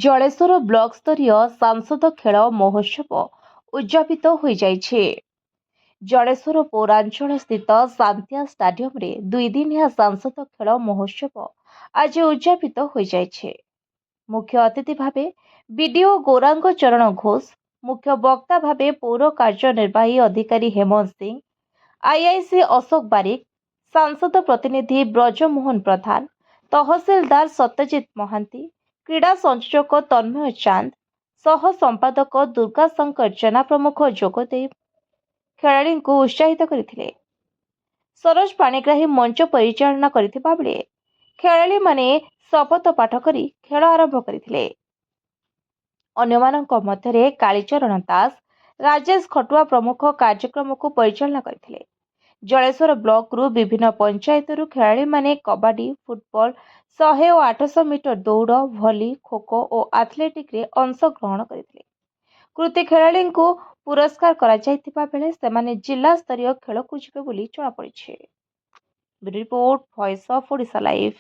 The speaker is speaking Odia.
ଜଳେଶ୍ୱର ବ୍ଲକ ସ୍ତରୀୟ ସାଂସଦ ଖେଳ ମହୋତ୍ସବ ଉଦ୍ଯାପିତ ହୋଇଯାଇଛି। ଜଳେଶ୍ୱର ପୌରାଞ୍ଚଳ ସ୍ଥିତ ସାନ୍ତିଆ ଷ୍ଟାଡିୟମରେ 2 ଦିନିଆ ସାଂସଦ ଖେଳ ମହୋତ୍ସବ ଆଜି ଉଦ୍ଯାପିତ ହୋଇଯାଇଛି। ମୁଖ୍ୟ ଅତିଥି ଭାବେ ବିଡିଓ ଗୌରାଙ୍ଗ ଚରଣ ଘୋଷ, ମୁଖ୍ୟ ବକ୍ତା ଭାବେ ପୌର କାର୍ଯ୍ୟନିର୍ବାହୀ ଅଧିକାରୀ ହେମନ୍ତ ସିଂ, ଆଇଆଇସି ଅଶୋକ ବାରିକ, ସାଂସଦ ପ୍ରତିନିଧି ବ୍ରଜମୋହନ ପ୍ରଧାନ, ତହସିଲଦାର ସତ୍ୟଜିତ ମହାନ୍ତି, କ୍ରୀଡ଼ା ସଂଯୋଜକ ତନ୍ମୟ ଚାନ୍ଦ, ସହ ସମ୍ପାଦକ ଦୁର୍ଗାଶଙ୍କର ଜେନା ପ୍ରମୁଖ ଯୋଗଦେଇ ଖେଳାଳିଙ୍କୁ ଉତ୍ସାହିତ କରିଥିଲେ। ସରୋଜ ପାଣିଗ୍ରାହୀ ମଞ୍ଚ ପରିଚାଳନା କରିଥିବା ବେଳେ ଖେଳାଳିମାନେ ଶପଥ ପାଠ କରି ଖେଳ ଆରମ୍ଭ କରିଥିଲେ। ଅନ୍ୟମାନଙ୍କ ମଧ୍ୟରେ କାଳୀଚରଣ ଦାସ, ରାଜେଶ ଖଟୁଆ ପ୍ରମୁଖ କାର୍ଯ୍ୟକ୍ରମକୁ ପରିଚାଳନା କରିଥିଲେ। ଜଳେଶ୍ୱର ବ୍ଲକରୁ ବିଭିନ୍ନ ପଞ୍ଚାୟତରୁ ଖେଳାଳିମାନେ କବାଡି, ଫୁଟବଲ, 100 ଓ 800 ମିଟର ଦୌଡ଼, ଭଲି, ଖୋଖୋ ଓ ଆଥଲେଟିକ୍ସରେ ଅଂଶଗ୍ରହଣ କରିଥିଲେ। କୃତି ଖେଳାଳିଙ୍କୁ ପୁରସ୍କାର କରାଯାଇଥିବା ବେଳେ ସେମାନେ ଜିଲ୍ଲା ସ୍ତରୀୟ ଖେଳକୁ ଯିବେ ବୋଲି ଜଣାପଡ଼ିଛି। Report, voice of Odisha live.